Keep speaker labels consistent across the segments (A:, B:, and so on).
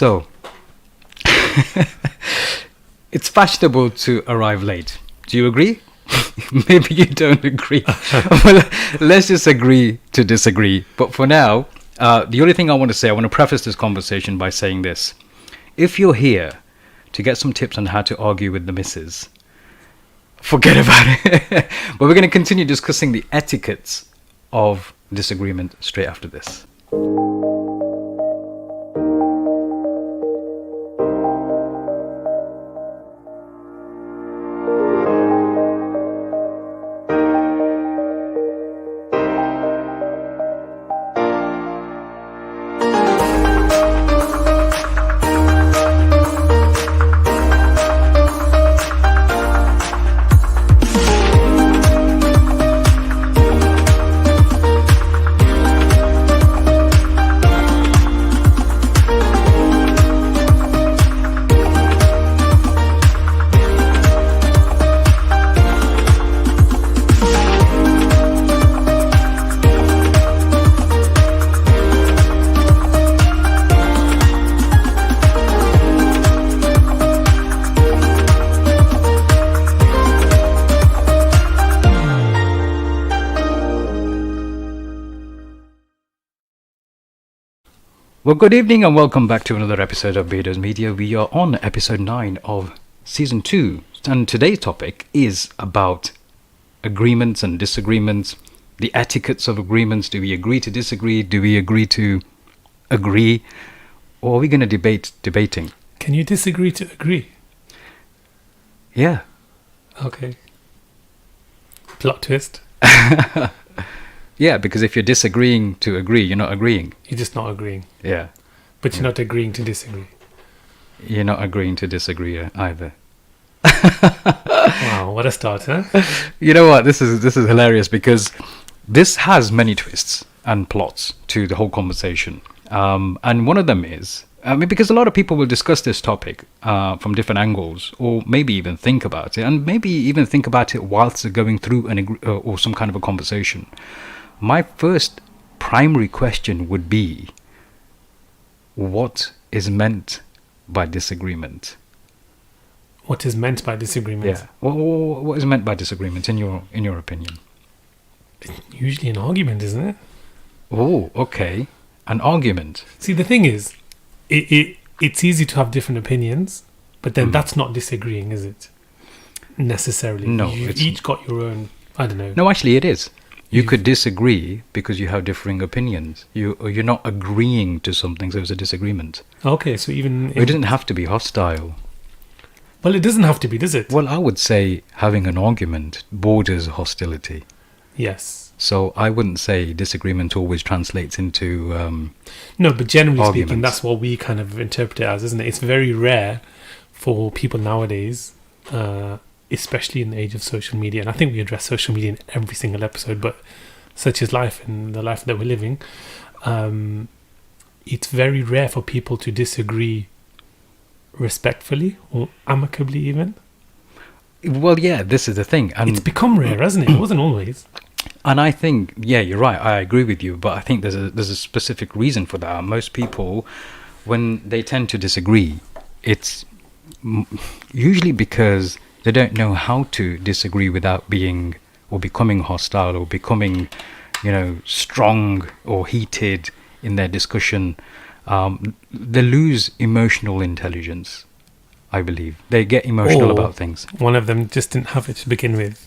A: So, it's fashionable to arrive late. Do you agree? Maybe you don't agree. Well, let's just agree to disagree. But for now, the only thing I want to say, I want to preface this conversation by saying this. If you're here to get some tips on how to argue with the missus, forget about it. But we're going to continue discussing the etiquettes of disagreement straight after this. Well, good evening and welcome back to another episode of Beardos Media. We are on episode 9 of season 2, and today's topic is about agreements and disagreements, the etiquettes of agreements. Do we agree to disagree? Do we agree to agree? Or are we going to debating?
B: Can you disagree to agree?
A: Yeah.
B: Okay. Plot twist.
A: Yeah, because if you're disagreeing to agree, you're not agreeing.
B: You're just not agreeing.
A: Yeah.
B: But you're not agreeing to disagree.
A: You're not agreeing to disagree either.
B: Wow, what a start, huh?
A: You know what? This is hilarious because this has many twists and plots to the whole conversation. And one of them is, because a lot of people will discuss this topic from different angles, or maybe even think about it, and maybe even think about it whilst they're going through or some kind of a conversation. My first primary question would be, what is meant by disagreement?
B: What is meant by disagreement?
A: Yeah. What is meant by disagreement in your opinion?
B: It's usually an argument, isn't it?
A: Oh, okay. An argument.
B: See, the thing is, it's easy to have different opinions, but then that's not disagreeing, is it? Necessarily.
A: No.
B: You've each got your own, I don't know.
A: No, actually it is. You could disagree because you have differing opinions. You're not agreeing to something, so it's a disagreement.
B: Okay, so even...
A: It doesn't have to be hostile.
B: Well, it doesn't have to be, does it?
A: Well, I would say having an argument borders hostility.
B: Yes.
A: So I wouldn't say disagreement always translates into
B: no, but generally
A: arguments.
B: speaking, that's what we kind of interpret it as, isn't it? It's very rare for people nowadays, especially in the age of social media, and I think we address social media in every single episode, but such is life and the life that we're living. It's very rare for people to disagree respectfully or amicably even.
A: Well, yeah, this is the thing. And
B: it's become rare, hasn't it? It wasn't always.
A: And I think, yeah, you're right. I agree with you, but I think there's a specific reason for that. Most people, when they tend to disagree, it's usually because they don't know how to disagree without being or becoming hostile or becoming, strong or heated in their discussion. They lose emotional intelligence, I believe. They get emotional about things.
B: One of them just didn't have it to begin with.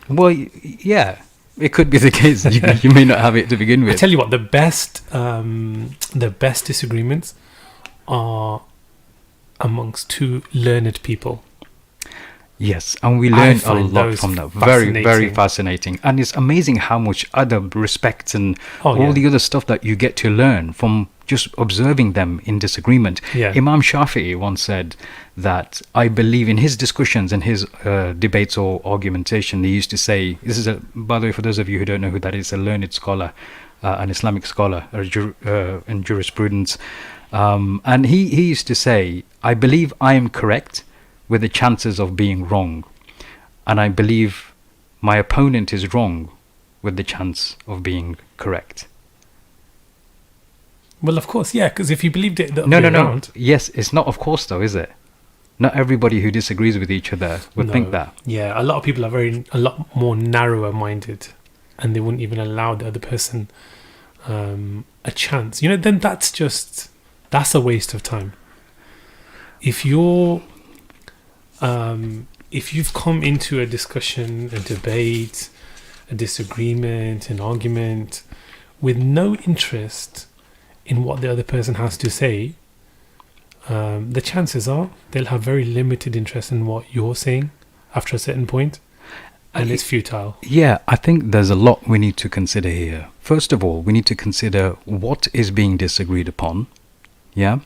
A: Well, yeah, it could be the case. You may not have it to begin with.
B: I tell you what, the best disagreements are amongst two learned people.
A: Yes, and we learn a lot from that. Very, very fascinating. And it's amazing how much adab, respect, and all the other stuff that you get to learn from just observing them in disagreement.
B: Yeah.
A: Imam Shafi'i once said that, I believe in his discussions and his debates or argumentation, he used to say, this is, by the way, for those of you who don't know who that is, a learned scholar, an Islamic scholar in jurisprudence. And he used to say, I believe I am correct with the chances of being wrong, and I believe my opponent is wrong with the chance of being correct.
B: Well, of course, yeah, because if you believed it the other
A: No,
B: way
A: no, no.
B: around,
A: Yes, it's not of course though, is it? Not everybody who disagrees with each other would think
B: no.
A: that.
B: Yeah, a lot of people are a lot more narrower minded, and they wouldn't even allow the other person a chance. Then that's a waste of time. If you're if you've come into a discussion, a debate, a disagreement, an argument with no interest in what the other person has to say, the chances are they'll have very limited interest in what you're saying after a certain point, and it's futile.
A: Yeah, I think there's a lot we need to consider here. First of all, we need to consider what is being disagreed upon. Yeah.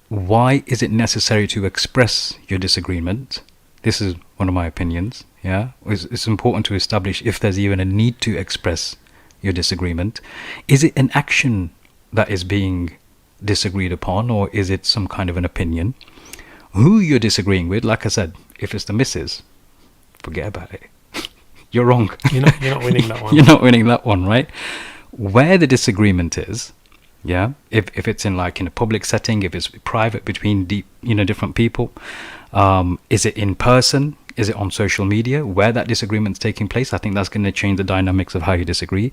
A: Why is it necessary to express your disagreement? This is one of my opinions. Yeah. It's important to establish if there's even a need to express your disagreement. Is it an action that is being disagreed upon, or is it some kind of an opinion? Who you're disagreeing with, like I said, if it's the missus, forget about it. You're wrong.
B: You're not winning that one.
A: You're not winning that one, right? Where the disagreement is, yeah, if it's in a public setting, if it's private between different people, is it in person? Is it on social media? Where that disagreement's taking place, I think that's going to change the dynamics of how you disagree.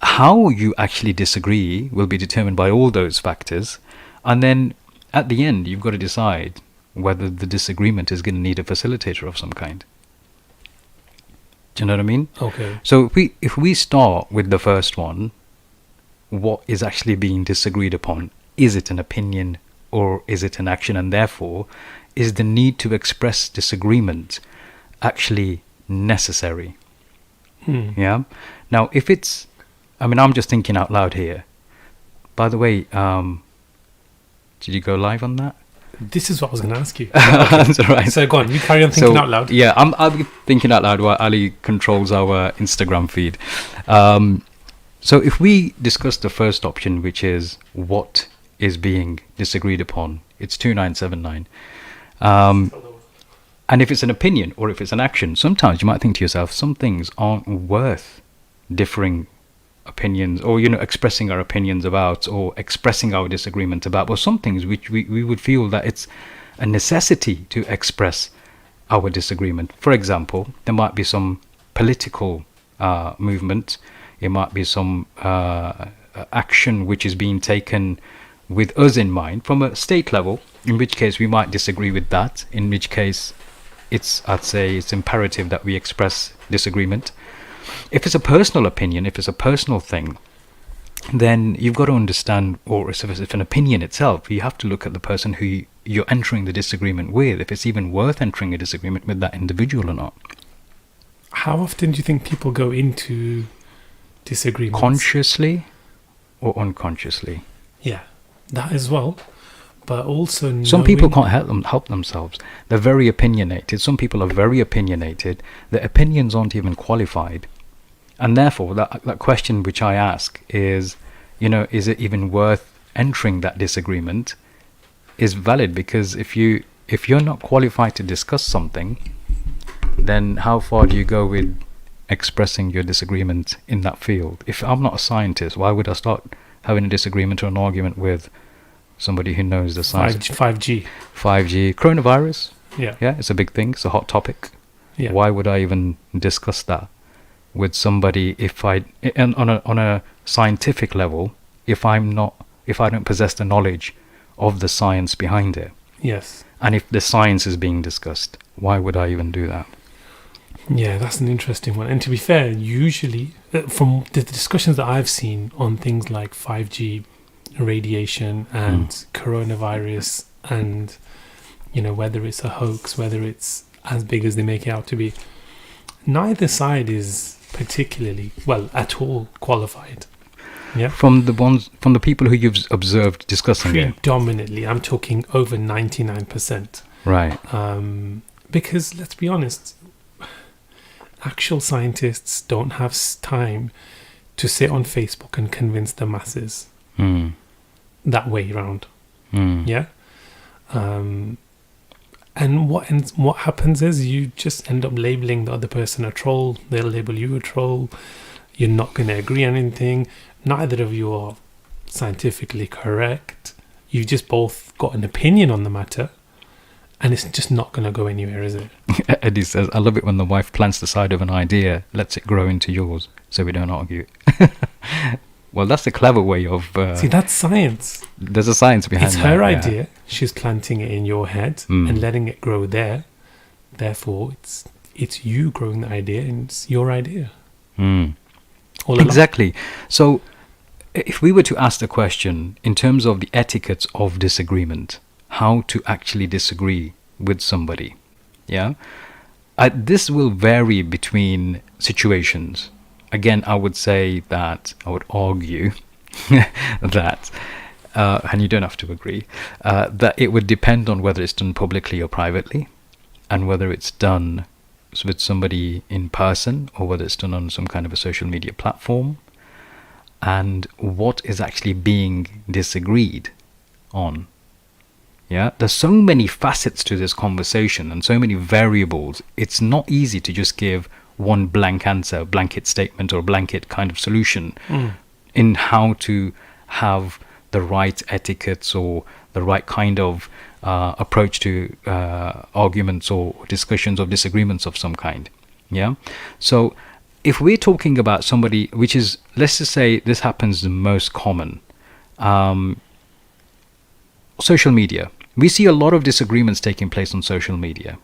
A: How you actually disagree will be determined by all those factors, and then at the end, you've got to decide whether the disagreement is going to need a facilitator of some kind. Do you know what I mean?
B: Okay.
A: So if we start with the first one, what is actually being disagreed upon? Is it an opinion or is it an action? And therefore, is the need to express disagreement actually necessary? Yeah. Now, if it's, I'm just thinking out loud here. By the way, did you go live on that?
B: This is what I was going to ask you.
A: That's right.
B: So go on, you carry on thinking out loud.
A: Yeah, I'll be thinking out loud while Ali controls our Instagram feed. So if we discuss the first option, which is what is being disagreed upon, it's 2979. And if it's an opinion or if it's an action, sometimes you might think to yourself, some things aren't worth differing opinions or expressing our opinions about or expressing our disagreement about, or some things which we would feel that it's a necessity to express our disagreement. For example, there might be some political movement, it might be some action which is being taken with us in mind from a state level, in which case we might disagree with that, in which case I'd say it's imperative that we express disagreement. If it's a personal opinion, if it's a personal thing, then you've got to understand, or if it's an opinion itself, you have to look at the person who you're entering the disagreement with, if it's even worth entering a disagreement with that individual or not.
B: How often do you think people go into disagreements?
A: Consciously or unconsciously?
B: Yeah, that as well. But also
A: some people can't help themselves. They're very opinionated. Some people are very opinionated. Their opinions aren't even qualified. And therefore, that question which I ask is, is it even worth entering that disagreement, is valid, because if you're not qualified to discuss something, then how far do you go with expressing your disagreement in that field? If I'm not a scientist, why would I start having a disagreement or an argument with somebody who knows the science?
B: 5G.
A: Coronavirus.
B: Yeah,
A: it's a big thing. It's a hot topic.
B: Yeah.
A: Why would I even discuss that with somebody on a scientific level if I don't possess the knowledge of the science behind it?
B: Yes.
A: And if the science is being discussed, why would I even do that?
B: Yeah, that's an interesting one. And to be fair, usually from the discussions that I've seen on things like 5G radiation and coronavirus, and whether it's a hoax, whether it's as big as they make it out to be, neither side is particularly at all qualified. Yeah,
A: from the people who you've observed discussing it,
B: predominantly I'm talking over 99%,
A: right?
B: Because let's be honest, actual scientists don't have time to sit on Facebook and convince the masses that way around. Yeah. And what happens is you just end up labeling the other person a troll. They'll label you a troll. You're not going to agree on anything. Neither of you are scientifically correct. You've just both got an opinion on the matter, and it's just not going to go anywhere, is it?
A: Eddie says, I love it when the wife plants the side of an idea, lets it grow into yours, so we don't argue. Well, that's a clever way of...
B: See, that's science.
A: There's a science behind
B: It's
A: that.
B: her
A: yeah.
B: idea. She's planting it in your head and letting it grow there. Therefore, it's you growing the idea, and it's your idea.
A: Mm.
B: All along.
A: Exactly. So, if we were to ask the question in terms of the etiquette of disagreement, how to actually disagree with somebody, yeah, this will vary between situations. Again, I would say that I would argue that, and you don't have to agree, that it would depend on whether it's done publicly or privately, and whether it's done with somebody in person or whether it's done on some kind of a social media platform, and what is actually being disagreed on. Yeah, there's so many facets to this conversation and so many variables. It's not easy to just give one blank answer, blanket statement, or blanket kind of solution in how to have the right etiquettes or the right kind of approach to arguments or discussions or disagreements of some kind. Yeah. So if we're talking about somebody, which is, let's just say this happens the most common, social media. We see a lot of disagreements taking place on social media.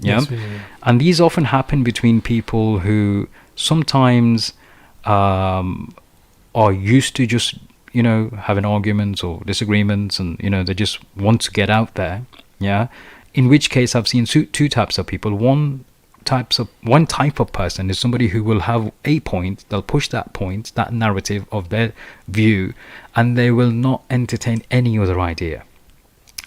A: Yeah.
B: Yes, we do.
A: And these often happen between people who sometimes are used to just, having arguments or disagreements, and, they just want to get out there. Yeah. In which case I've seen two types of people. One type of person is somebody who will have a point, they'll push that point, that narrative of their view, and they will not entertain any other idea.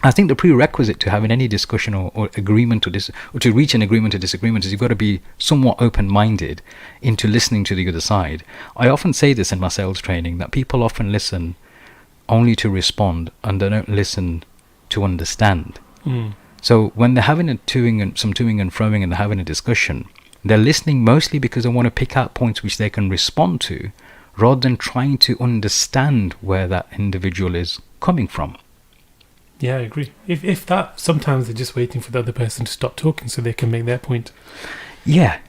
A: I think the prerequisite to having any discussion or agreement or to reach an agreement or disagreement is you've got to be somewhat open-minded into listening to the other side. I often say this in my sales training, that people often listen only to respond and they don't listen to understand. So when they're having some toing and froing and they're having a discussion, they're listening mostly because they want to pick out points which they can respond to, rather than trying to understand where that individual is coming from.
B: Yeah, I agree. If that, sometimes they're just waiting for the other person to stop talking so they can make their point.
A: Yeah,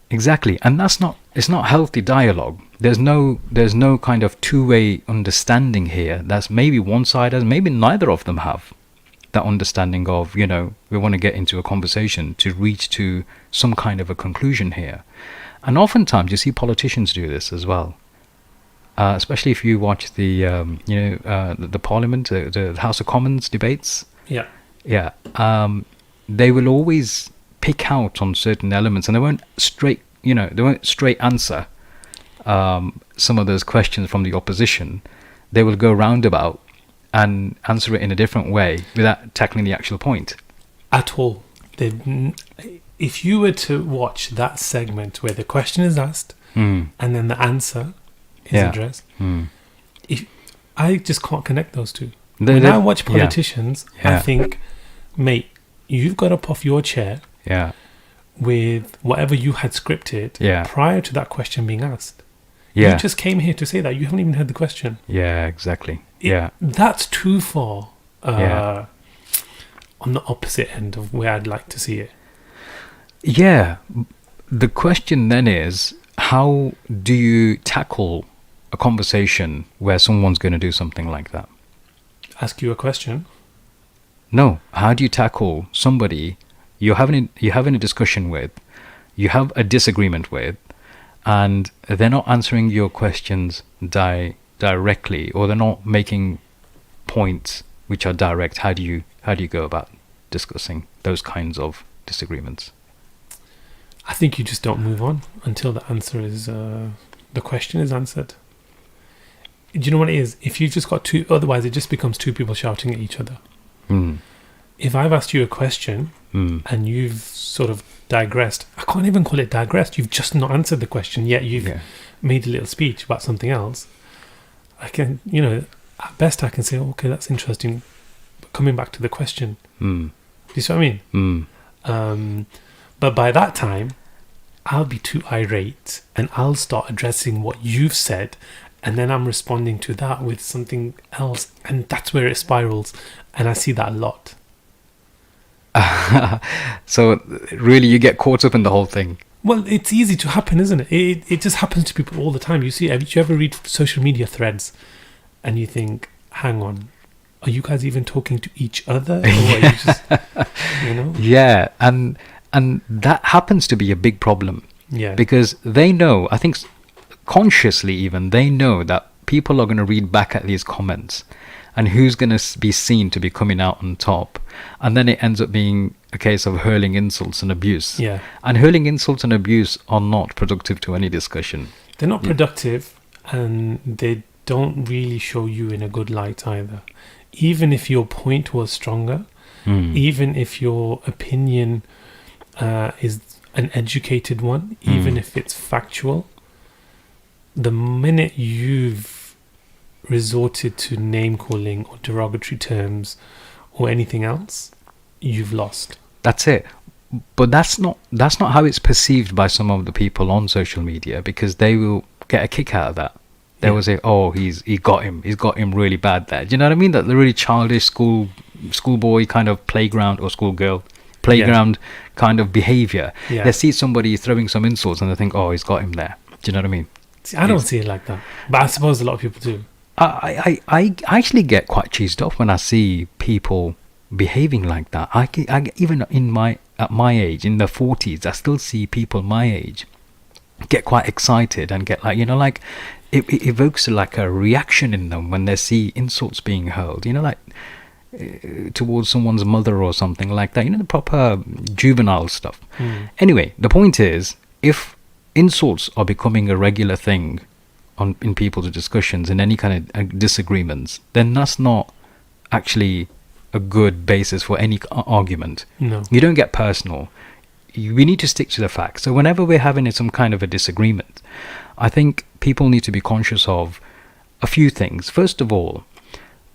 A: exactly. And it's not healthy dialogue. There's no kind of two-way understanding here. That's maybe one side has, maybe neither of them have that understanding of, we want to get into a conversation to reach to some kind of a conclusion here. And oftentimes you see politicians do this as well. Especially if you watch the Parliament, the House of Commons debates.
B: Yeah.
A: Yeah. They will always pick out on certain elements, and they won't straight answer some of those questions from the opposition. They will go roundabout and answer it in a different way without tackling the actual point. At all.
B: If you were to watch that segment where the question is asked and then the answer is addressed, I just can't connect those two. When I watch politicians, I think, mate, you've got up off your chair with whatever you had scripted prior to that question being asked. You just came here to say that. You haven't even heard the question.
A: Yeah, exactly.
B: That's too far on the opposite end of where I'd like to see it.
A: Yeah. The question then is, how do you tackle a conversation where someone's going to do something like that?
B: Ask you a question?
A: No. How do you tackle somebody you're having a discussion with, you have a disagreement with, and they're not answering your questions directly, or they're not making points which are direct? How do you go about discussing those kinds of disagreements?
B: I think you just don't move on until the answer is the question is answered. Do you know what it is? If you've just got two, otherwise it just becomes two people shouting at each other. If I've asked you a question and you've sort of digressed, I can't even call it digressed. You've just not answered the question yet. You've made a little speech about something else. I can, at best I can say, okay, that's interesting. But coming back to the question, do you see what I mean? But by that time, I'll be too irate and I'll start addressing what you've said and then I'm responding to that with something else, and that's where it spirals. And I see that a lot.
A: So really, you get caught up in the whole thing.
B: Well, it's easy to happen, isn't it? It just happens to people all the time. You see, have you ever read social media threads and you think, hang on, are you guys even talking to each other? Or are you just, you know?
A: Yeah, and that happens to be a big problem.
B: Yeah.
A: Because they know, I think consciously even, they know that people are going to read back at these comments, and who's going to be seen to be coming out on top. And then it ends up being a case of hurling insults and abuse.
B: Yeah.
A: And hurling insults and abuse are not productive to any discussion.
B: They're not productive, and they don't really show you in a good light either. Even if your point was stronger, even if your opinion is an educated one, even if it's factual, the minute you've resorted to name calling or derogatory terms or anything else, you've lost.
A: That's it. But that's not how it's perceived by some of the people on social media, because they will get a kick out of that. They will say, "Oh, he's got him really bad there." Do you know what I mean? That the really childish schoolboy kind of playground, or schoolgirl playground kind of behavior.
B: Yeah.
A: They see somebody throwing some insults and they think, "Oh, he's got him there." Do you know what I mean?
B: See, I don't see it like that, but I suppose a lot of people do.
A: I actually get quite cheesed off when I see people behaving like that. I even at my age, in the 40s, I still see people my age get quite excited and get like, like it evokes like a reaction in them when they see insults being hurled, like towards someone's mother or something like that, the proper juvenile stuff. Anyway, the point is, if insults are becoming a regular thing in people's discussions, in any kind of disagreements, then that's not actually a good basis for any argument.
B: No.
A: You don't get personal. We need to stick to the facts. So whenever we're having some kind of a disagreement, I think people need to be conscious of a few things. First of all,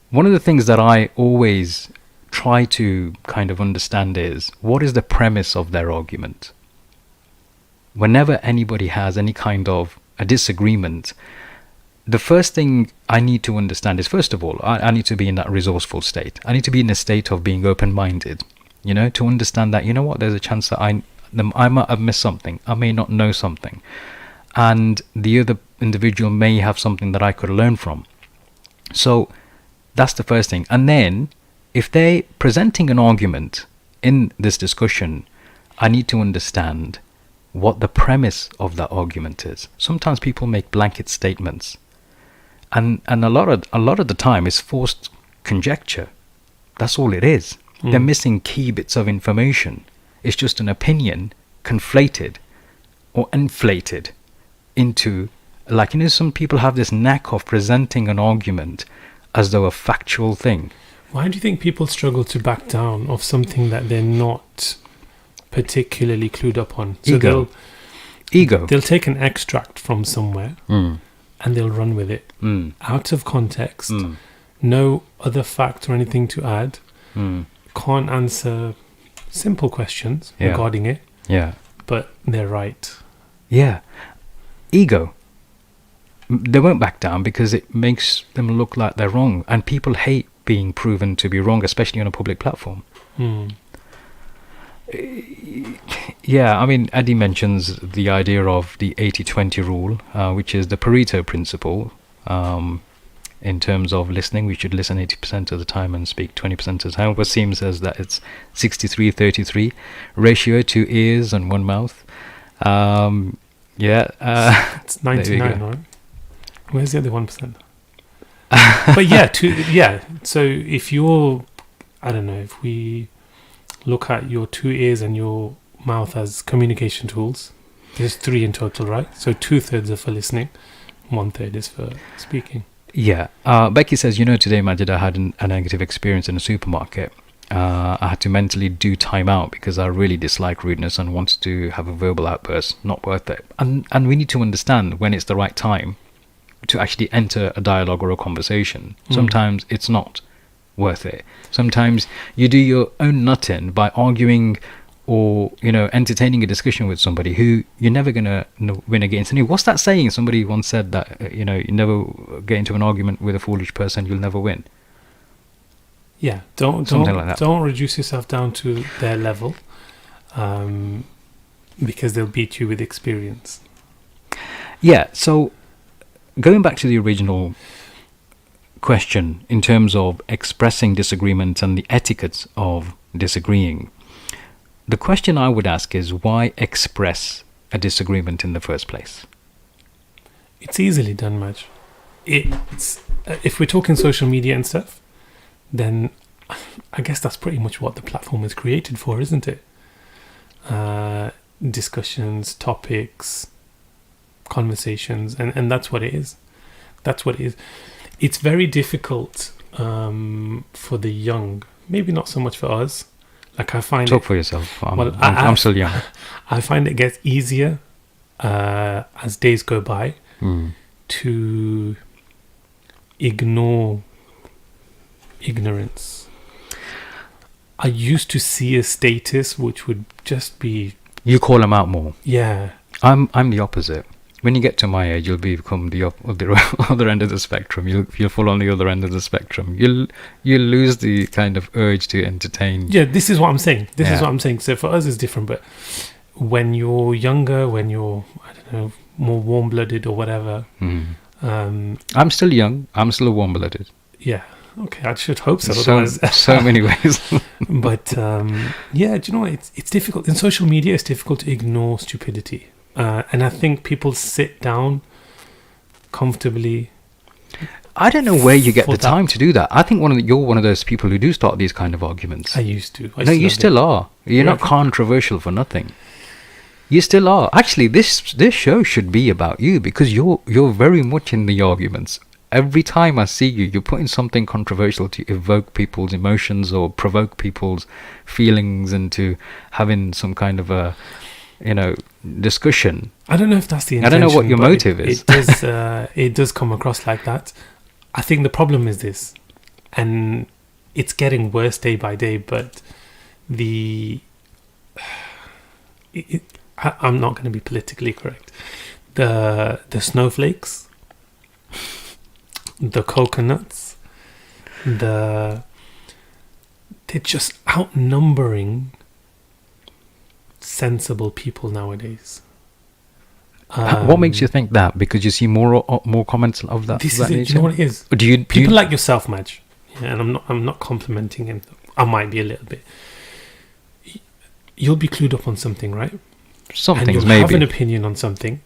A: one of the things that I always try to kind of understand is, what is the premise of their argument? Whenever anybody has any kind of a disagreement, the first thing I need to understand is, first of all, I need to be in that resourceful state. I need to be in a state of being open-minded, to understand that, there's a chance that I might have missed something. I may not know something. And the other individual may have something that I could learn from. So that's the first thing. And then, if they're presenting an argument in this discussion, I need to understand what the premise of that argument is. Sometimes people make blanket statements, and a lot of the time it's forced conjecture. That's all it is. They're missing key bits of information. It's just an opinion conflated or inflated into, like, some people have this knack of presenting an argument as though a factual thing.
B: Why do you think people struggle to back down of something that they're not particularly clued up on? So
A: Ego.
B: They'll take an extract from somewhere and they'll run with it out of context, no other fact or anything to add, can't answer simple questions regarding it, but they're right.
A: Ego. They won't back down because it makes them look like they're wrong, and people hate being proven to be wrong, especially on a public platform. I mean, Eddie mentions the idea of the 80-20 rule, which is the Pareto principle. In terms of listening, we should listen 80% of the time and speak 20% of the time. Wasim says that it's 63-33 ratio, 2 ears and 1 mouth.
B: It's 99, right? Where's the other 1%? But so if you're, I don't know, if we look at your 2 ears and your mouth as communication tools, there's 3 in total, right? So 2/3 are for listening, 1/3 is for speaking. Becky says, today, Majid, I had a negative experience in a supermarket. I had to mentally do time out because I really dislike rudeness and wanted to have a verbal outburst. Not worth it. And we need to understand when it's the right time to actually enter a dialogue or a conversation. Sometimes it's not worth it. Sometimes you do your own nutting by arguing
A: or entertaining a discussion with somebody who you're never gonna win against. And what's that saying? Somebody once said that you never get into an argument with a foolish person, you'll never win.
B: Yeah, don't
A: Something like that.
B: Don't reduce yourself down to their level, because they'll beat you with experience.
A: Yeah. So going back to the original question in terms of expressing disagreement and the etiquette of disagreeing, the question I would ask is, why express a disagreement in the first place?
B: It's easily done, Maj. It's if we're talking social media and stuff, then I guess that's pretty much what the platform is created for, isn't it? Discussions, topics, conversations, and that's what it is. That's what it is. It's very difficult for the young, maybe not so much for us. Like, I find
A: Talk for yourself. I'm still young.
B: I find it gets easier as days go by to ignore ignorance. I used to see a status which would just be...
A: You call them out more.
B: Yeah.
A: I'm the opposite. When you get to my age, you'll become the other end of the spectrum. You'll fall on the other end of the spectrum. You'll lose the kind of urge to entertain.
B: Yeah, this is what I'm saying. This is what I'm saying. So for us, it's different. But when you're younger, when you're, I don't know, more warm-blooded or whatever.
A: I'm still young. I'm still a warm-blooded.
B: Yeah. Okay, I should hope so.
A: So many ways.
B: But yeah, do you know what? It's difficult. In social media, it's difficult to ignore stupidity. And I think people sit down comfortably.
A: I don't know where you get the time to do that. I think you're one of those people who do start these kind of arguments.
B: I used to.
A: No, you still are. You're not controversial for nothing. You still are. Actually, this show should be about you, because you're very much in the arguments. Every time I see you, you're putting something controversial to evoke people's emotions or provoke people's feelings into having some kind of a discussion.
B: I don't know if that's the intention.
A: I don't know what your motive is.
B: It does come across like that. I think the problem is this, and it's getting worse day by day, but I'm not going to be politically correct. The snowflakes, the coconuts, they're just outnumbering sensible people nowadays.
A: What makes you think that? Because you see more comments of that.
B: This is it. Do you know what it is? People like yourself, Maj, yeah, and I'm not complimenting him. I might be a little bit. You'll be clued up on something, right?
A: Some
B: and
A: things,
B: you'll
A: maybe.
B: have an opinion on something,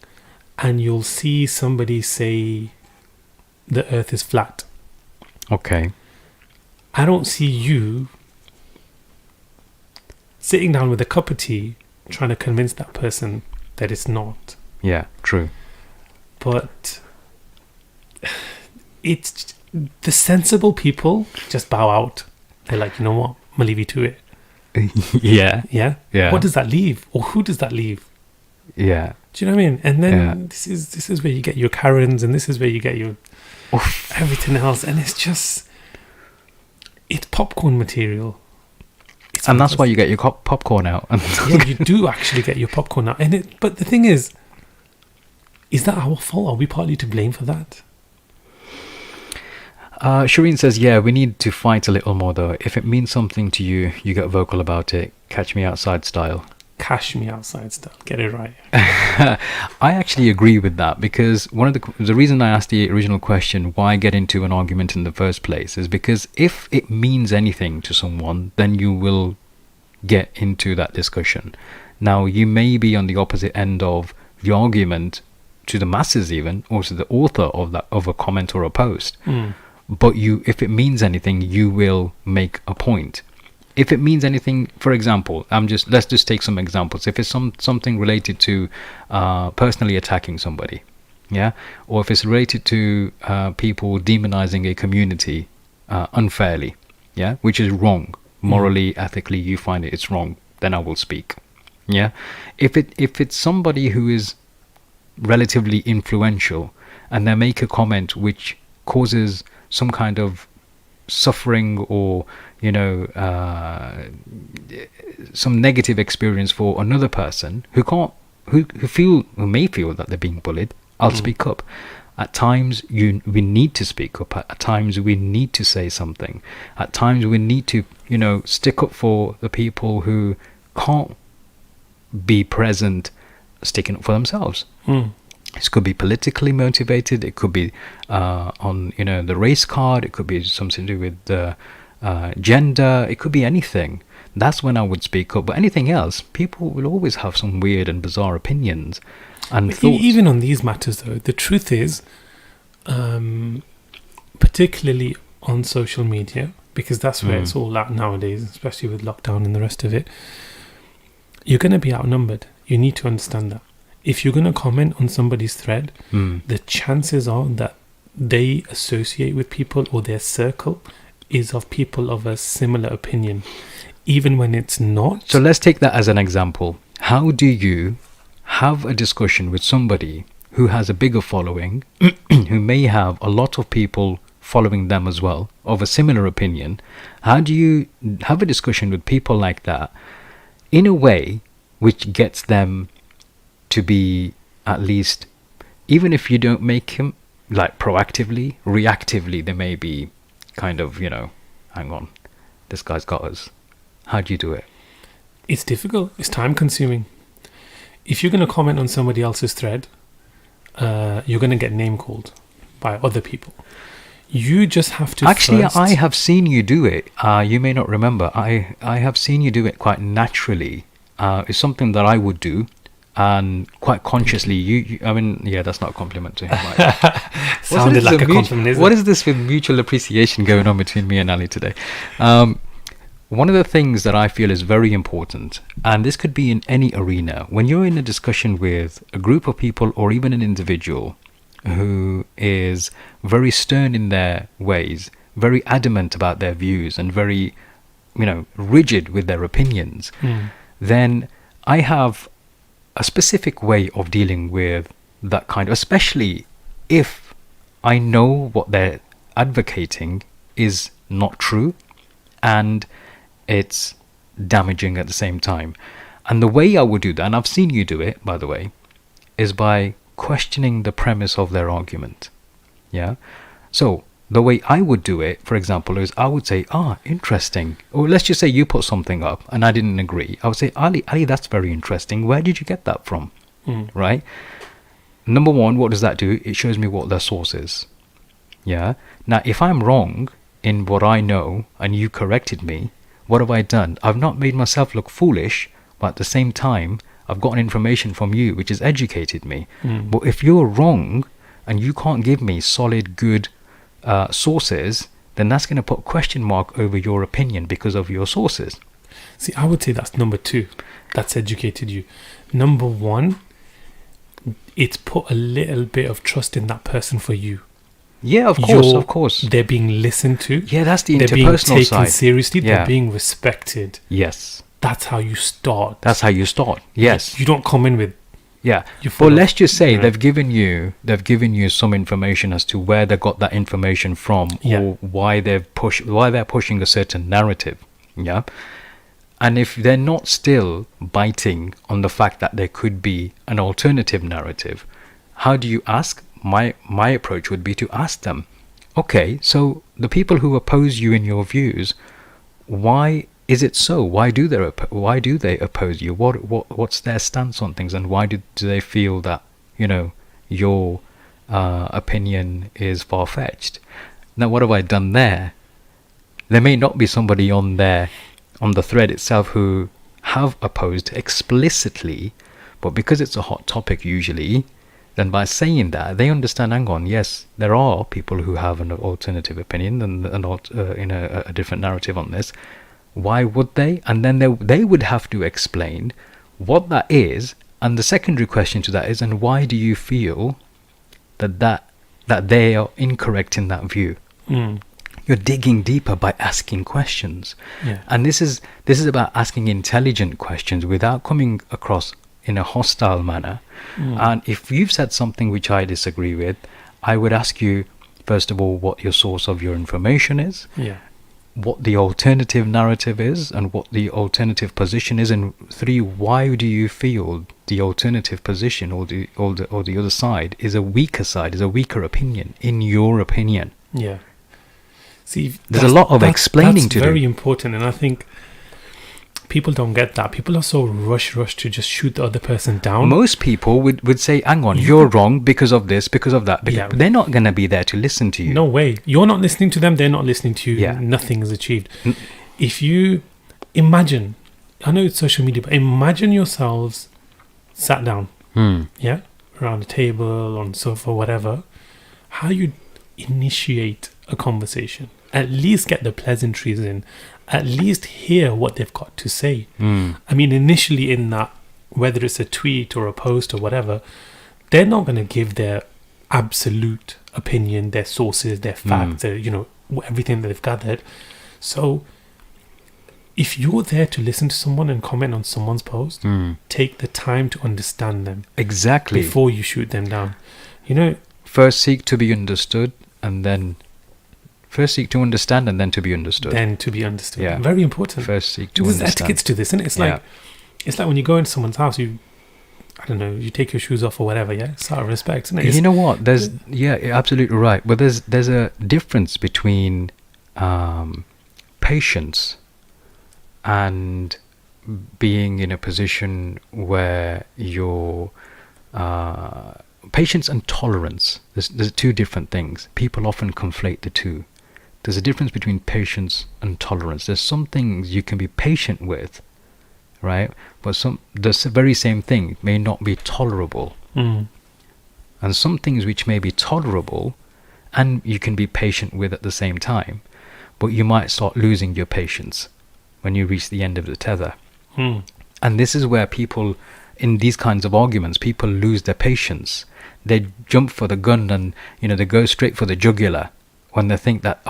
B: and you'll see somebody say the Earth is flat.
A: Okay.
B: I don't see you sitting down with a cup of tea trying to convince that person that it's not.
A: Yeah, true.
B: But it's the sensible people just bow out. They're like, you know what? I'm gonna leave you to it.
A: Yeah.
B: Yeah. What does that leave, or who does that leave?
A: Yeah.
B: Do you know what I mean? And then this is where you get your Karens, and this is where you get your everything else, and it's popcorn material.
A: And that's why you get your popcorn out.
B: Yeah, you do actually get your popcorn out. But the thing is that our fault? Are we partly to blame for that?
A: Shireen says, yeah, we need to fight a little more though. If it means something to you, you get vocal about it. Catch me outside style.
B: Cash me outside style. Get it right.
A: I actually agree with that, because one of the reason I asked the original question, why get into an argument in the first place, is because if it means anything to someone, then you will get into that discussion. Now, you may be on the opposite end of the argument to the masses even, or to the author of a comment or a post. But if it means anything, you will make a point. If it means anything, for example, let's just take some examples. If it's something related to personally attacking somebody, yeah, or if it's related to people demonizing a community unfairly, yeah, which is wrong, morally, ethically, you find it's wrong, then I will speak, yeah. If it's somebody who is relatively influential and they make a comment which causes some kind of suffering or some negative experience for another person who may feel that they're being bullied, I'll speak up. At times we need to speak up. At times we need to say something. At times we need to, stick up for the people who can't be present, sticking up for themselves. It could be politically motivated. It could be on the race card. It could be something to do with gender. It could be anything. That's when I would speak up. But anything else, people will always have some weird and bizarre opinions and thoughts.
B: Even on these matters, though, the truth is, particularly on social media, because that's where it's all at nowadays, especially with lockdown and the rest of it, you're going to be outnumbered. You need to understand that. If you're going to comment on somebody's thread, the chances are that they associate with people, or their circle is of people of a similar opinion, even when it's not.
A: So let's take that as an example. How do you have a discussion with somebody who has a bigger following, who may have a lot of people following them as well, of a similar opinion? How do you have a discussion with people like that in a way which gets them to be, at least, even if you don't make him like proactively, reactively, they may be kind of, hang on, this guy's got us. How do you do it?
B: It's difficult. It's time consuming. If you're going to comment on somebody else's thread, you're going to get name called by other people. You just have to
A: Actually, I have seen you do it. You may not remember. I have seen you do it quite naturally. It's something that I would do. And quite consciously, that's not a compliment to him. Right?
B: Sounded like a compliment, isn't it?
A: What is this with mutual appreciation going on between me and Ali today? One of the things that I feel is very important, and this could be in any arena, when you're in a discussion with a group of people or even an individual who is very stern in their ways, very adamant about their views, and very, rigid with their opinions, then I have a specific way of dealing with that kind of, especially if I know what they're advocating is not true and it's damaging at the same time. And the way I would do that, and I've seen you do it, by the way, is by questioning the premise of their argument. Yeah. So the way I would do it, for example, is I would say, interesting. Or let's just say you put something up and I didn't agree. I would say, Ali, that's very interesting. Where did you get that from? Right? Number one, what does that do? It shows me what their source is. Yeah. Now, if I'm wrong in what I know and you corrected me, what have I done? I've not made myself look foolish, but at the same time, I've gotten information from you which has educated me. But if you're wrong and you can't give me solid, good sources, then that's going to put a question mark over your opinion because of your sources.
B: See, I would say that's number two. That's educated you. Number one, it's put a little bit of trust in that person for you.
A: Yeah, of course.
B: They're being listened to.
A: Yeah, that's the
B: interpersonal side. They're being taken
A: side.
B: seriously.
A: Yeah.
B: They're being respected.
A: Yes.
B: That's how you start.
A: Yes.
B: You don't come in with...
A: Yeah. But let's just say they've given you some information as to where they got that information from, or why they're pushing a certain narrative. Yeah. And if they're not still biting on the fact that there could be an alternative narrative, how do you ask? My approach would be to ask them, okay, so the people who oppose you in your views, why is it so? Why do they oppose you? What's their stance on things, and why do they feel that your opinion is far-fetched? Now, what have I done there? There may not be somebody on the thread itself who have opposed explicitly, but because it's a hot topic usually, then by saying that, they understand, hang on, yes, there are people who have an alternative opinion and a different narrative on this. Why would they? And then they would have to explain what that is. And the secondary question to that is, and why do you feel that they are incorrect in that view? You're digging deeper by asking questions.
B: Yeah.
A: And this is about asking intelligent questions without coming across in a hostile manner. And if you've said something which I disagree with, I would ask you, first of all, what your source of your information is.
B: Yeah.
A: what the alternative narrative is and what the alternative position is, and 3, why do you feel the alternative position or the other side is a weaker side, is a weaker opinion, in your opinion.
B: Yeah. See,
A: there's a lot of explaining to do.
B: That's very important, and I think people don't get that. People are so rush to just shoot the other person down.
A: Most people would say, hang on, you're wrong because of this, because of that.
B: Yeah.
A: But they're not going to be there to listen to you.
B: No way. You're not listening to them, they're not listening to you.
A: Yeah.
B: Nothing is achieved. If you imagine, I know it's social media, but imagine yourselves sat down, yeah, around a table, on a sofa, whatever, how you initiate a conversation. At least get the pleasantries in. At least hear what they've got to say. I mean, initially in that, whether it's a tweet or a post or whatever, they're not going to give their absolute opinion, their sources, their facts, their, everything that they've gathered. So if you're there to listen to someone and comment on someone's post, take the time to understand them.
A: Exactly.
B: Before you shoot them down.
A: First seek to be understood, and then... First seek to understand, and then to be understood.
B: Then to be understood.
A: Yeah.
B: Very important.
A: First seek to
B: There's
A: understand.
B: etiquettes to this, isn't it? It's like when you go into someone's house, you take your shoes off or whatever, yeah? It's out of respect, isn't it?
A: You know what? You're absolutely right. But there's a difference between patience and being in a position where you're... patience and tolerance. There's 2 different things. People often conflate the 2. There's a difference between patience and tolerance. There's some things you can be patient with, right? But the very same thing may not be tolerable. And some things which may be tolerable and you can be patient with at the same time, but you might start losing your patience when you reach the end of the tether. And this is where people, in these kinds of arguments, people lose their patience. They jump for the gun and, they go straight for the jugular when they think that,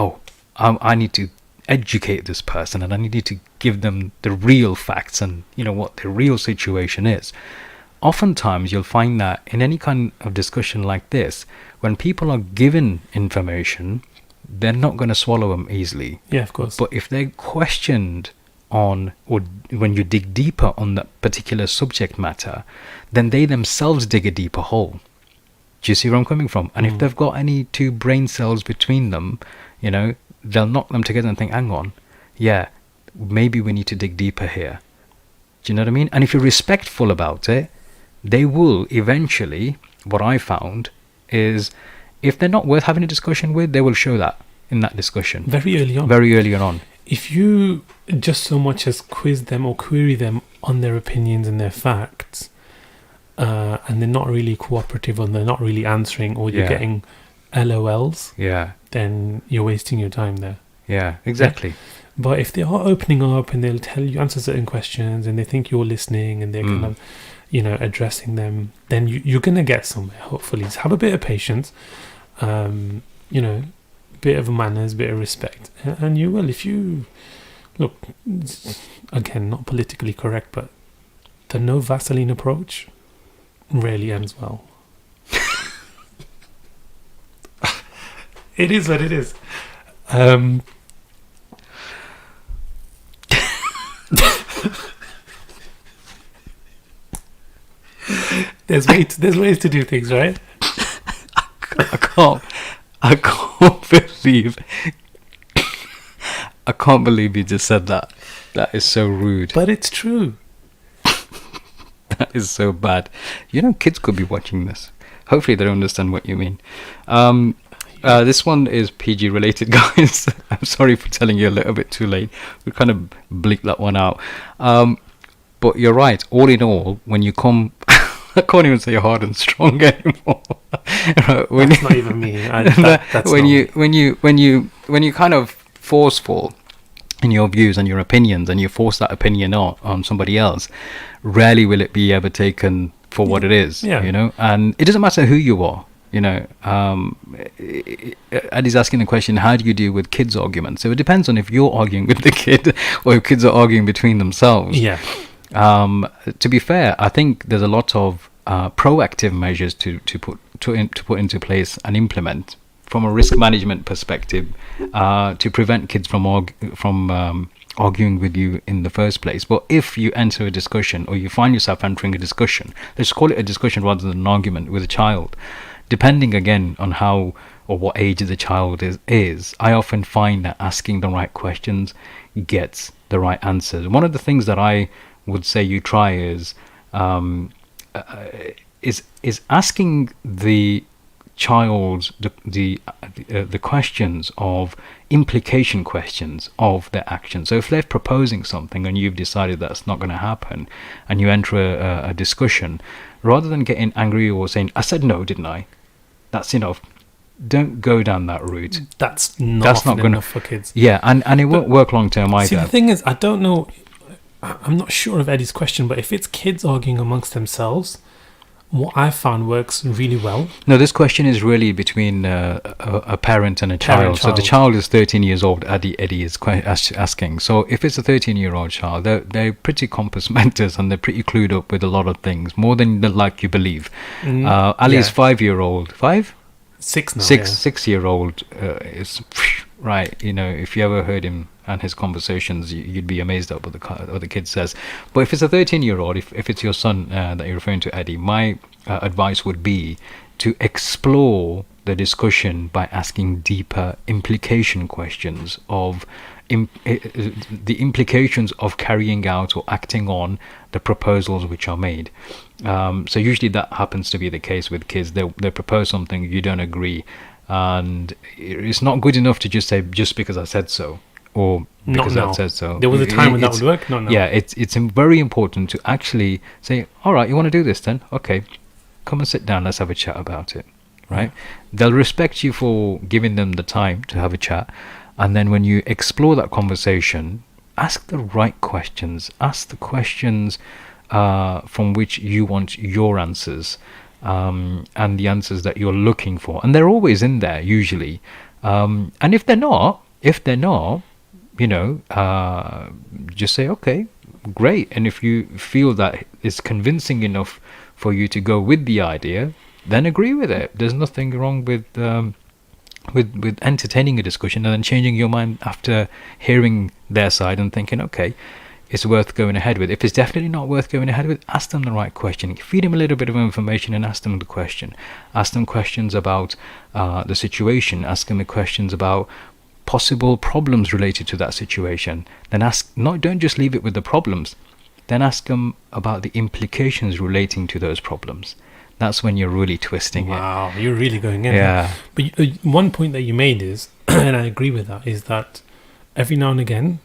A: I need to educate this person and I need to give them the real facts and, what the real situation is. Oftentimes, you'll find that in any kind of discussion like this, when people are given information, they're not going to swallow them easily.
B: Yeah, of course.
A: But if they're questioned on, or when you dig deeper on that particular subject matter, then they themselves dig a deeper hole. Do you see where I'm coming from? And if they've got any 2 brain cells between them, they'll knock them together and think, hang on, yeah, maybe we need to dig deeper here. Do you know what I mean? And if you're respectful about it, they will eventually, what I found is, if they're not worth having a discussion with, they will show that in that discussion.
B: Very early on. If you just so much as quiz them or query them on their opinions and their facts, and they're not really cooperative, or they're not really answering, or you're getting LOLs, then you're wasting your time there.
A: Yeah, exactly.
B: But if they are opening up and they'll tell you, answer certain questions, and they think you're listening and they're kind of, addressing them, then you're going to get somewhere, hopefully. So have a bit of patience, bit of manners, bit of respect, and you will. If you look, again, not politically correct, but the no Vaseline approach rarely ends well. It is what it is. There's ways to do things, right?
A: I can't believe you just said that. That is so rude.
B: But it's true.
A: That is so bad. Kids could be watching this. Hopefully they don't understand what you mean. This one is PG related, guys. I'm sorry for telling you a little bit too late. We kind of bleeped that one out. But you're right. All in all, when you come... I can't even say hard and strong anymore.
B: That's not even me. That's
A: when you kind of forceful in your views and your opinions, and you force that opinion on somebody else, rarely will it be ever taken for what it is. And it doesn't matter who you are. Eddie's asking the question, how do you deal with kids' arguments? So it depends on if you're arguing with the kid or if kids are arguing between themselves. To be fair, I think there's a lot of proactive measures to put into place and implement from a risk management perspective, to prevent kids from arguing with you in the first place. But if you enter a discussion, or you find yourself entering a discussion, let's call it a discussion rather than an argument with a child, depending again on how or what age the child is, I often find that asking the right questions gets the right answers. One of the things that I would say you try is asking the child the questions of implication questions of their actions. So if they're proposing something and you've decided that's not going to happen, and you enter a discussion, rather than getting angry or saying, I said no, didn't I? That's enough. Don't go down that route.
B: That's not
A: gonna,
B: enough for kids.
A: Yeah, and it won't work long term either.
B: See, the thing is, I don't know, I'm not sure of Eddie's question, but if it's kids arguing amongst themselves, what I've found works really well.
A: No, this question is really between a parent and a child. So the child is 13 years old. Eddie is asking. So if it's a 13-year-old child, they're pretty compass mentors, and they're pretty clued up with a lot of things, more than like you believe. Ali is 5-year-old. 5?
B: 6 now.
A: 6-year-old is right. You know, if you ever heard him and his conversations, you'd be amazed at what the kid says. But if it's a 13-year-old, if it's your son that you're referring to, Eddie, my advice would be to explore the discussion by asking deeper implication questions of the implications of carrying out or acting on the proposals which are made. So usually that happens to be the case with kids. They propose something, you don't agree, and it's not good enough to just say, just because I said so, or because I said so.
B: There was a time when that would work. No.
A: Yeah, it's very important to actually say, all right, you want to do this then? Okay, come and sit down. Let's have a chat about it. Right? They'll respect you for giving them the time to have a chat. And then when you explore that conversation, ask the right questions. Ask the questions from which you want your answers, and the answers that you're looking for. And they're always in there, usually. And if they're not, you know, just say, okay, great. And if you feel that it's convincing enough for you to go with the idea, then agree with it. There's nothing wrong with entertaining a discussion and then changing your mind after hearing their side and thinking, okay, it's worth going ahead with. If it's definitely not worth going ahead with, ask them the right question. Feed them a little bit of information and ask them the question. Ask them questions about the situation. Ask them the questions about possible problems related to that situation. Then don't just leave it with the problems. Then ask them about the implications relating to those problems. That's when you're really twisting it.
B: Wow, you're really going in.
A: Yeah.
B: But one point that you made is, and I agree with that, is that every now and again,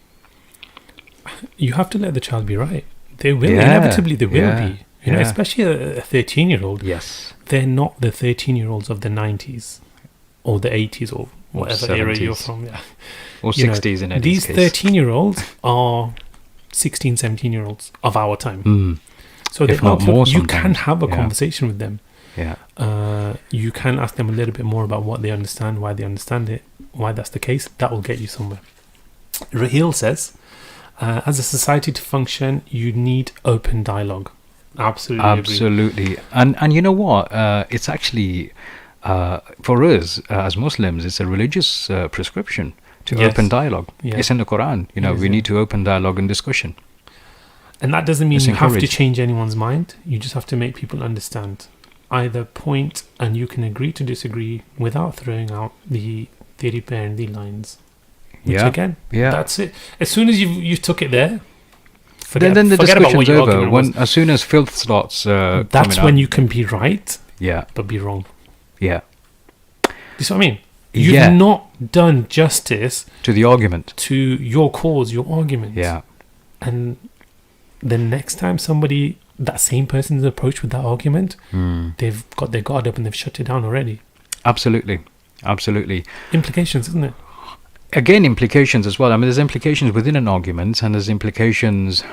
B: you have to let the child be right. They will. Inevitably, they will be. You know, especially a 13-year-old.
A: Yes.
B: They're not the 13-year-olds of the 90s or the 80s or whatever era you're from. Yeah.
A: Or 60s in Eddie's
B: case.
A: These
B: 13-year-olds are 16, 17-year-olds of our time. So
A: if not more,
B: you can have a conversation with them.
A: Yeah.
B: You can ask them a little bit more about what they understand, why they understand it, why that's the case. That will get you somewhere. Raheel says, as a society to function, you need open dialogue. Absolutely.
A: And you know what? It's actually, for us as Muslims, it's a religious prescription to open dialogue. It's in the Quran. You know, we need to open dialogue and discussion.
B: And that doesn't mean you have to change anyone's mind. You just have to make people understand. Either point and you can agree to disagree without throwing out the theory and the lines. Which again, that's it. As soon as you took it there,
A: then the discussion's over. As soon as filth starts
B: that's when you can be right, but be wrong.
A: Yeah.
B: You see what I mean? You've not done justice
A: to the argument,
B: to your cause, your argument.
A: Yeah.
B: And the next time that same person is approached with that argument, they've got their guard up and they've shut it down already.
A: Absolutely.
B: Implications, isn't it?
A: Again, implications as well. I mean, there's implications within an argument, and there's implications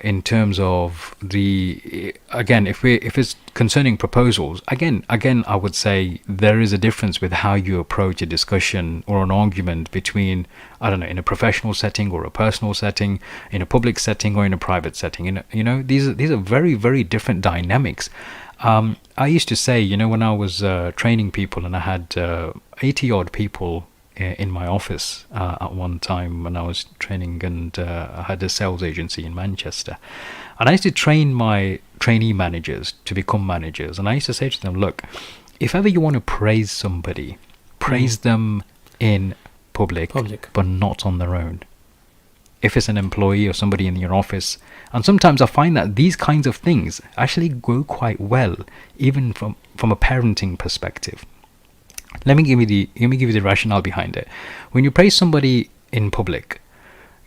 A: in terms of if it's concerning proposals. Again, I would say there is a difference with how you approach a discussion or an argument between, I don't know, in a professional setting or a personal setting, in a public setting or in a private setting. You know, these are very, very different dynamics. I used to say, when I was training people, and I had 80 odd people in my office at one time when I was training, and I had a sales agency in Manchester. And I used to train my trainee managers to become managers. And I used to say to them, look, if ever you want to praise somebody, praise them in public, but not on their own. If it's an employee or somebody in your office. And sometimes I find that these kinds of things actually go quite well, even from a parenting perspective. Let me give you the rationale behind it. When you praise somebody in public,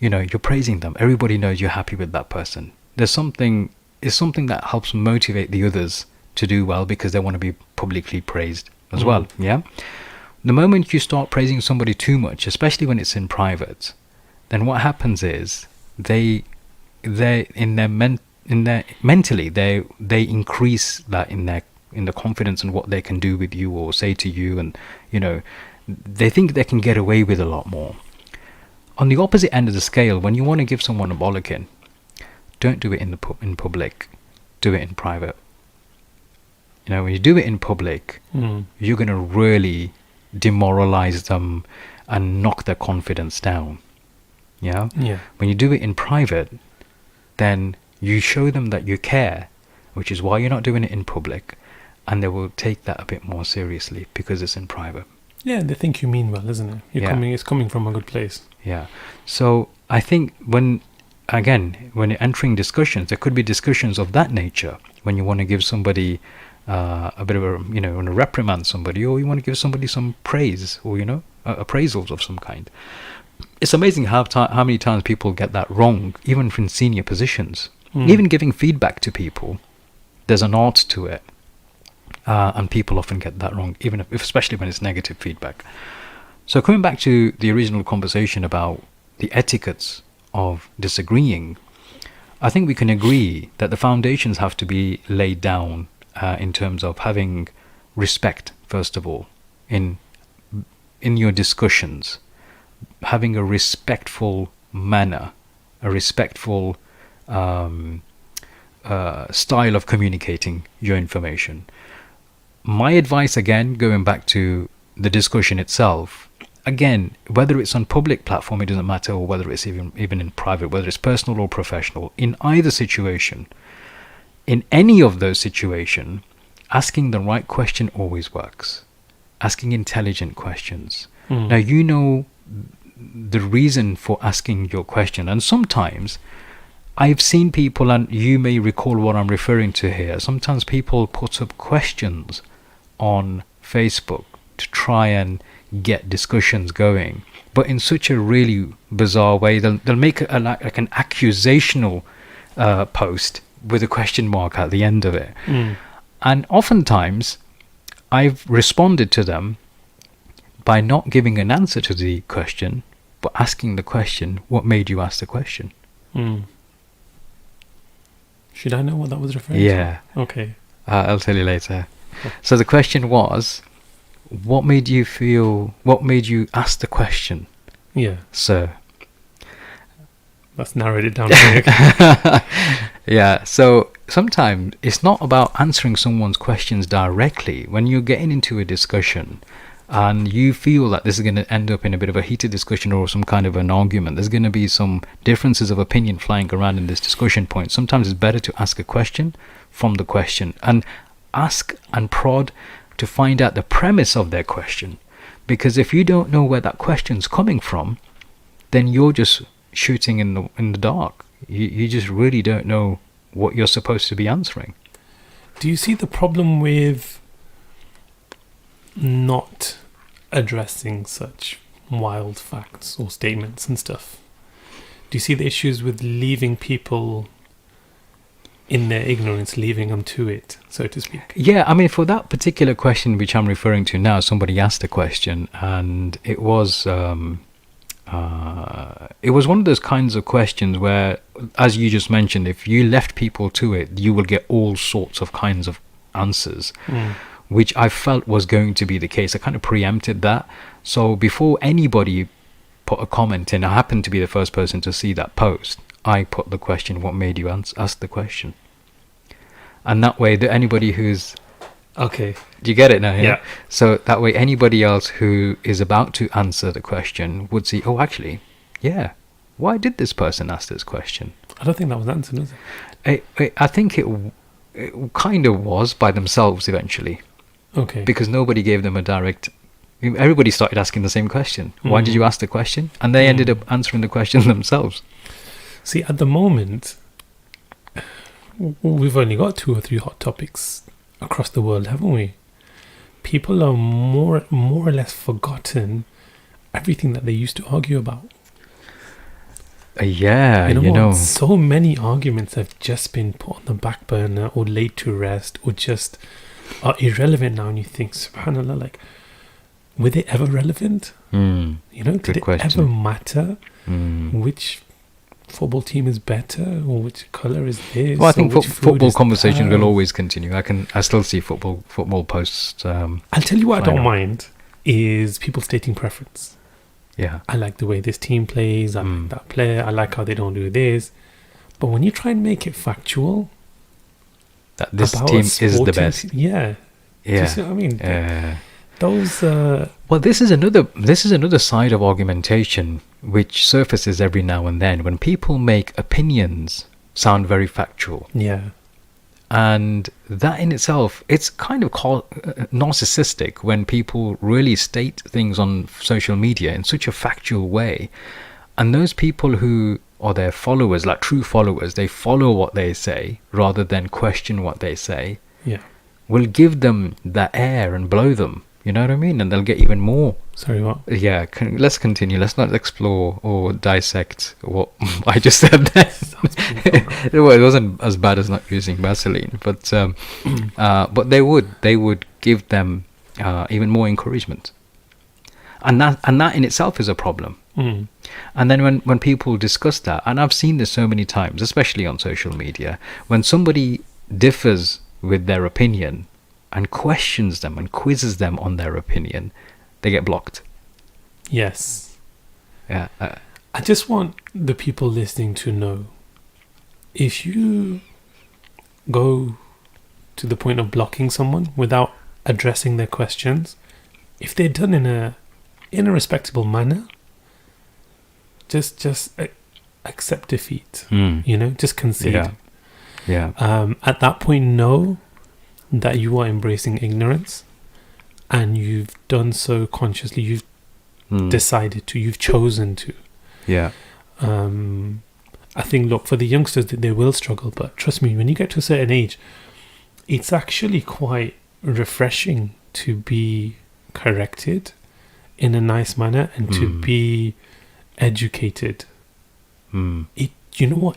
A: you're praising them. Everybody knows you're happy with that person. It's something that helps motivate the others to do well because they want to be publicly praised as well. Yeah. The moment you start praising somebody too much, especially when it's in private, then what happens is they mentally they increase that in the confidence in what they can do with you or say to you, and they think they can get away with a lot more. On the opposite end of the scale, when you want to give someone a bollocking, don't do it in public, do it in private. When you do it in public, you're going to really demoralize them and knock their confidence down. Yeah. When you do it in private, then you show them that you care, which is why you're not doing it in public, and they will take that a bit more seriously because it's in private.
B: Yeah, they think you mean well, isn't it? It's coming from a good place.
A: Yeah. So I think when you're entering discussions, there could be discussions of that nature when you want to give somebody a bit of want to reprimand somebody, or you want to give somebody some praise, or appraisals of some kind. It's amazing how many times people get that wrong, even from senior positions. Even giving feedback to people, there's an art to it, and people often get that wrong, especially when it's negative feedback. So coming back to the original conversation about the etiquettes of disagreeing, I think we can agree that the foundations have to be laid down in terms of having respect, first of all, in your discussions, having a respectful manner, a respectful style of communicating your information. My advice, again, going back to the discussion itself, again, whether it's on public platform, it doesn't matter, or whether it's even in private, whether it's personal or professional, in either situation, in any of those situations, asking the right question always works. Asking intelligent questions. Now, the reason for asking your question, and sometimes I've seen people, and you may recall what I'm referring to here, sometimes people put up questions on Facebook to try and get discussions going, but in such a really bizarre way. They'll make like an accusational post with a question mark at the end of it. And oftentimes I've responded to them by not giving an answer to the question, but asking the question, what made you ask the question?
B: Should I know what that was referring to?
A: Yeah.
B: Okay.
A: I'll tell you later. So the question was, what made you ask the question?
B: Yeah.
A: Sir.
B: That's narrowed it down for you.
A: Yeah. So sometimes it's not about answering someone's questions directly. When you're getting into a discussion and you feel that this is going to end up in a bit of a heated discussion or some kind of an argument, there's going to be some differences of opinion flying around in this discussion point. Sometimes it's better to ask a question from the question, and ask and prod to find out the premise of their question. Because if you don't know where that question's coming from, then you're just shooting in the dark. You just really don't know what you're supposed to be answering.
B: Do you see the problem with not addressing such wild facts or statements and stuff? Do you see the issues with leaving people in their ignorance, leaving them to it, so to speak?
A: Yeah, I mean, for that particular question which I'm referring to now, somebody asked a question, and it was one of those kinds of questions where, as you just mentioned, if you left people to it, you will get all sorts of kinds of answers, which I felt was going to be the case. I kind of preempted that. So before anybody put a comment in, I happened to be the first person to see that post, I put the question, what made you ask the question? And that way, anybody who's...
B: Okay.
A: Do you get it now?
B: Yeah.
A: So that way, anybody else who is about to answer the question would see, oh, actually, yeah, why did this person ask this question?
B: I don't think that was answered, was it?
A: I think it kind of was by themselves eventually,
B: Okay.
A: because nobody gave them a direct... Everybody started asking the same question. Why did you ask the question? And they ended up answering the question themselves.
B: See, at the moment, we've only got 2 or 3 hot topics across the world, haven't we? People are more or less forgotten everything that they used to argue about.
A: Yeah,
B: You know, so many arguments have just been put on the back burner or laid to rest or just are irrelevant now, and you think, subhanAllah, like, were they ever relevant? You know, did it ever matter which football team is better or which colour is this?
A: Well, I think football conversation will
B: that?
A: always continue. I still see football posts.
B: I'll tell you what I don't mind is people stating preference.
A: Yeah.
B: I like the way this team plays. I like that player. I like how they don't do this. But when you try and make it factual,
A: that this team is the best.
B: Yeah. Do you see what I mean? Those.
A: Well, this is another side of argumentation which surfaces every now and then when people make opinions sound very factual.
B: Yeah.
A: And that in itself, it's kind of narcissistic when people really state things on social media in such a factual way. And those people who are their followers, like true followers, they follow what they say rather than question what they say.
B: Yeah.
A: Will give them that air and blow them. You know what I mean? And they'll get even more.
B: Sorry, what?
A: Yeah, let's continue. Let's not explore or dissect what I just said there. Well, it wasn't as bad as not using Vaseline, but they would give them even more encouragement, and that in itself is a problem. And then when people discuss that, and I've seen this so many times, especially on social media, when somebody differs with their opinion and questions them and quizzes them on their opinion, they get blocked.
B: Yes.
A: Yeah.
B: I just want the people listening to know, if you go to the point of blocking someone without addressing their questions, if they're done in a respectable manner, just accept defeat. You know, just concede.
A: Yeah.
B: At that point, know that you are embracing ignorance, and you've done so consciously. You've decided to. You've chosen to.
A: Yeah.
B: I think, look, for the youngsters, they will struggle, but trust me, when you get to a certain age, it's actually quite refreshing to be corrected in a nice manner and to be educated. You know what?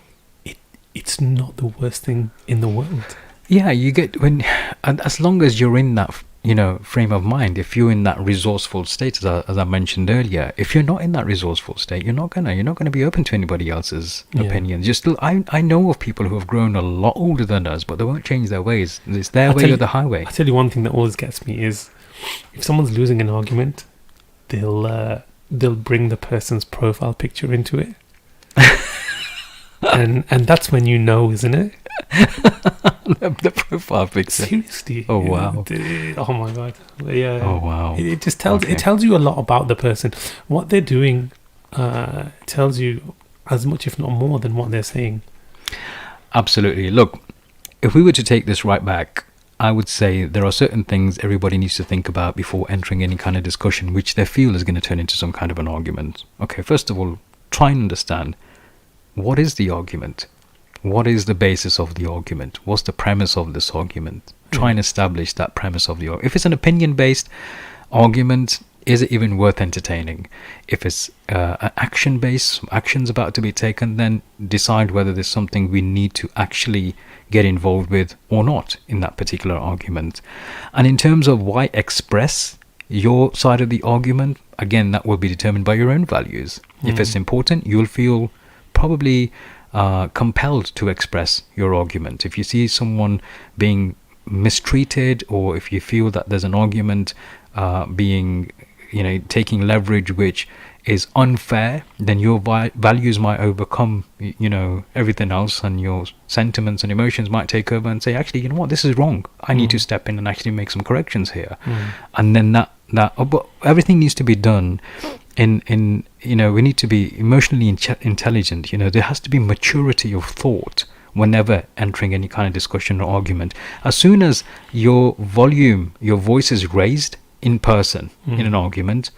B: It's not the worst thing in the world.
A: Yeah, you get and as long as you're in that, frame of mind, if you're in that resourceful state, as I mentioned earlier, if you're not in that resourceful state, you're not gonna be open to anybody else's opinions. You're still, I know of people who have grown a lot older than us, but they won't change their ways. It's their way or the highway.
B: I tell you one thing that always gets me is, if someone's losing an argument, they'll bring the person's profile picture into it. and that's when you know, isn't it?
A: The profile picture.
B: Seriously.
A: Oh wow.
B: Oh my god. Yeah.
A: Oh wow.
B: It just tells you a lot about the person. What they're doing tells you as much, if not more, than what they're saying.
A: Absolutely. Look, if we were to take this right back, I would say there are certain things everybody needs to think about before entering any kind of discussion which they feel is going to turn into some kind of an argument. Okay, first of all, try and understand, what is the argument? What is the basis of the argument? What's the premise of this argument? Try and establish that premise of the argument. If it's an opinion-based argument, is it even worth entertaining? If it's an action-based, action's about to be taken, then decide whether there's something we need to actually get involved with or not in that particular argument. And in terms of why express your side of the argument, again, that will be determined by your own values. If it's important, you'll feel probably compelled to express your argument. If you see someone being mistreated, or if you feel that there's an argument being, taking leverage which is unfair, then your values might overcome, everything else, and your sentiments and emotions might take over and say, actually, you know what, this is wrong. I need to step in and actually make some corrections here. And then but everything needs to be done in we need to be emotionally intelligent. There has to be maturity of thought whenever entering any kind of discussion or argument. As soon as your voice is raised in person in an argument,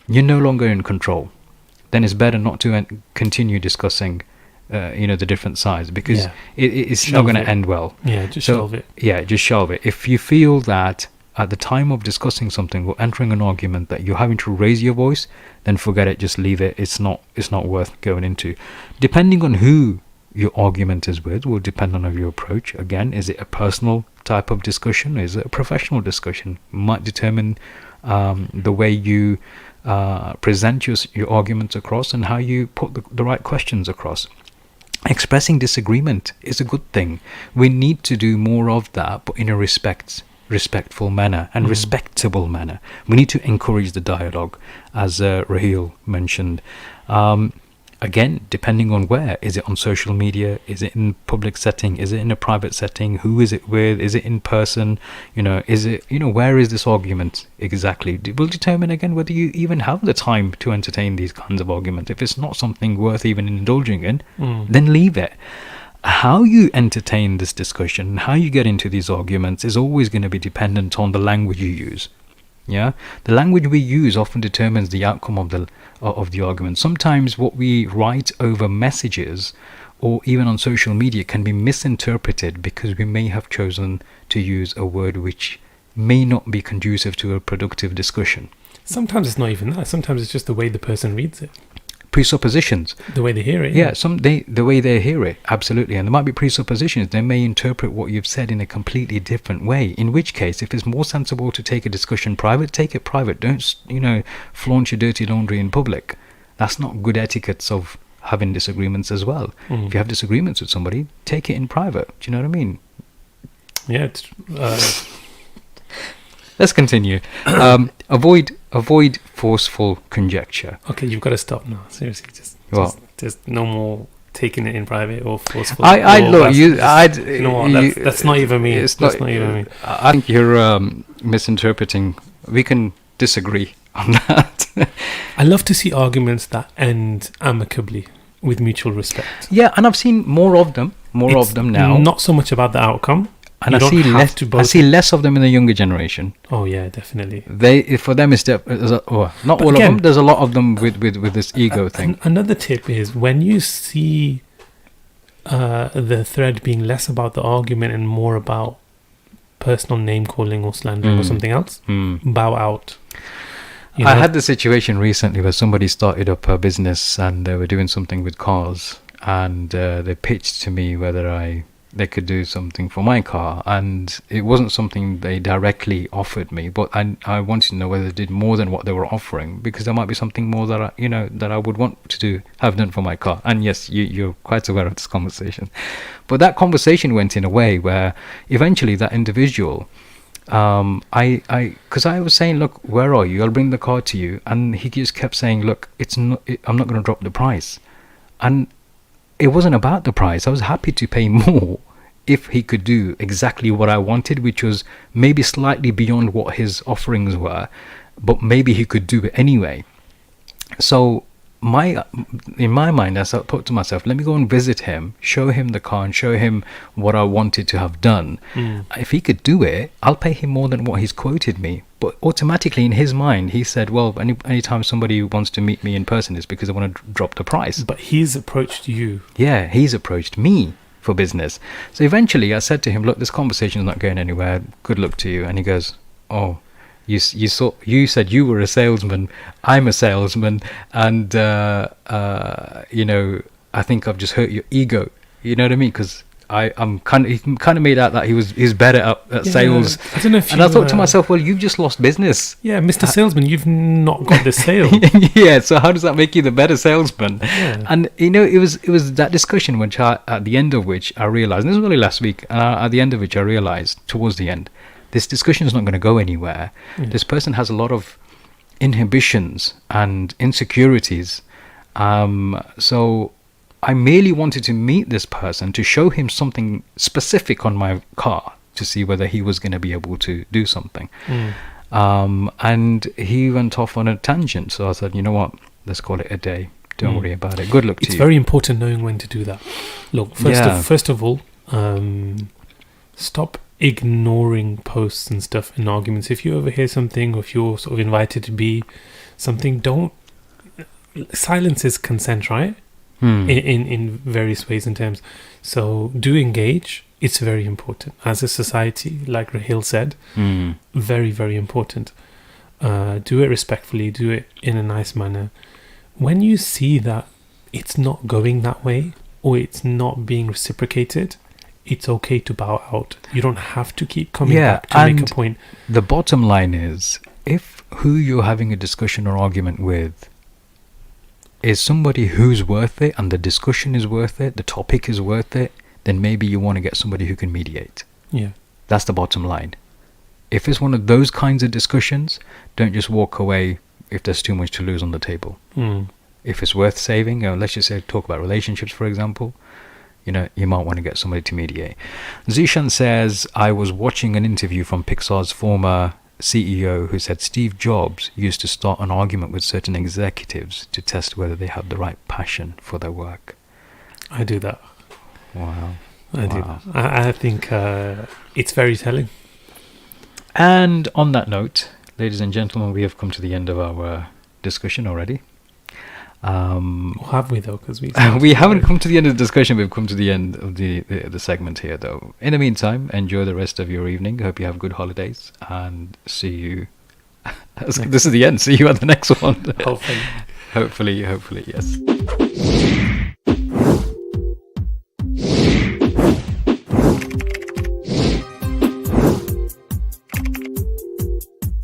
A: you're no longer in control. Then it's better not to continue discussing the different sides, because it's not going to end well.
B: Shelve it.
A: Just shelve it. If you feel that at the time of discussing something or entering an argument that you're having to raise your voice, then forget it, just leave it. It's not worth going into. Depending on who your argument is with will depend on your approach. Again, is it a personal type of discussion? Is it a professional discussion? Might determine the way you present your arguments across and how you put the right questions across. Expressing disagreement is a good thing. We need to do more of that, but in a respectful manner and respectable manner. We need to encourage the dialogue, as Raheel mentioned. Again, depending on where. Is it on social media? Is it in public setting? Is it in a private setting? Who is it with? Is it in person? Is it, where is this argument exactly? It will determine again whether you even have the time to entertain these kinds of arguments. If it's not something worth even indulging in, then leave it. How you entertain this discussion, how you get into these arguments is always going to be dependent on the language you use. The language we use often determines the outcome of the argument. Sometimes what we write over messages or even on social media can be misinterpreted because we may have chosen to use a word which may not be conducive to a productive discussion.
B: Sometimes it's not even that. Sometimes it's just the way the person reads it.
A: Presuppositions.
B: The way they hear it.
A: The way they hear it, absolutely. And there might be presuppositions. They may interpret what you've said in a completely different way. In which case, if it's more sensible to take a discussion private, take it private. Don't, flaunt your dirty laundry in public. That's not good etiquette of having disagreements as well. If you have disagreements with somebody, take it in private. Do you know what I mean?
B: Yeah.
A: Let's continue. Avoid forceful conjecture.
B: Okay, you've got to stop now. Seriously, just no more taking it in private or forceful. That's not even me. That's not even me.
A: I think you're misinterpreting. We can disagree on that.
B: I love to see arguments that end amicably with mutual respect.
A: Yeah, and I've seen more of them now.
B: Not so much about the outcome.
A: And I see less of them in the younger generation.
B: Oh yeah, definitely.
A: For them, it's not all of them. There's a lot of them with this ego thing.
B: Another tip is when you see the thread being less about the argument and more about personal name calling or slandering or something else, bow out.
A: I had the situation recently where somebody started up a business and they were doing something with cars, and they pitched to me whether they could do something for my car, and it wasn't something they directly offered me, but I wanted to know whether they did more than what they were offering, because there might be something more that I would want to have done for my car. And yes, you're quite aware of this conversation, but that conversation went in a way where eventually that individual, because I was saying, look, where are you? I'll bring the car to you, and he just kept saying, look, I'm not going to drop the price. And it wasn't about the price. I was happy to pay more if he could do exactly what I wanted, which was maybe slightly beyond what his offerings were, but maybe he could do it anyway. So in my mind, I thought to myself, let me go and visit him, show him the car and show him what I wanted to have done. If he could do it, I'll pay him more than what he's quoted me. But automatically in his mind, he said, well, anytime somebody wants to meet me in person, it's because I want to drop the price.
B: But he's approached you.
A: Yeah, he's approached me for business. So eventually I said to him, look, this conversation is not going anywhere. Good luck to you. And he goes, oh, you said you were a salesman. I'm a salesman. And, I think I've just hurt your ego. You know what I mean? Because he kind of made out that he's better at sales.
B: I don't know if
A: I thought to myself, well, you've just lost business.
B: Yeah, Mr. Salesman, you've not got the sale.
A: Yeah, so how does that make you the better salesman? Yeah. And it was that discussion at the end of which I realized, and this was only last week, at the end of which I realized towards the end, this discussion is not going to go anywhere. This person has a lot of inhibitions and insecurities. So I merely wanted to meet this person to show him something specific on my car to see whether he was going to be able to do something. And he went off on a tangent. So I said, you know what, let's call it a day. Don't worry about it. Good luck to you.
B: It's very important knowing when to do that. Look, first of all, stop ignoring posts and stuff in arguments. If you overhear something, or if you're sort of invited to be something, don't. Silence is consent, right? In various ways and terms. So do engage. It's very important as a society, like Rahil said. Very, very important. Do it respectfully. Do it in a nice manner. When you see that it's not going that way, or it's not being reciprocated, it's okay to bow out. You don't have to keep coming back to make a point.
A: The bottom line is, if who you're having a discussion or argument with is somebody who's worth it, and the discussion is worth it, the topic is worth it, then maybe you want to get somebody who can mediate.
B: Yeah.
A: That's the bottom line. If it's one of those kinds of discussions, don't just walk away if there's too much to lose on the table. If it's worth saving, let's just say talk about relationships, for example, you might want to get somebody to mediate. Zishan says, I was watching an interview from Pixar's former CEO who said Steve Jobs used to start an argument with certain executives to test whether they have the right passion for their work.
B: I do that.
A: Wow.
B: I do that. I think it's very telling.
A: And on that note, ladies and gentlemen, we have come to the end of our discussion already.
B: Have we though? Because we
A: haven't come to the end of the discussion. We've come to the end of the segment here, though. In the meantime, enjoy the rest of your evening. Hope you have good holidays, and see you. This is the end. See you at the next one.
B: Hopefully.
A: Hopefully, yes.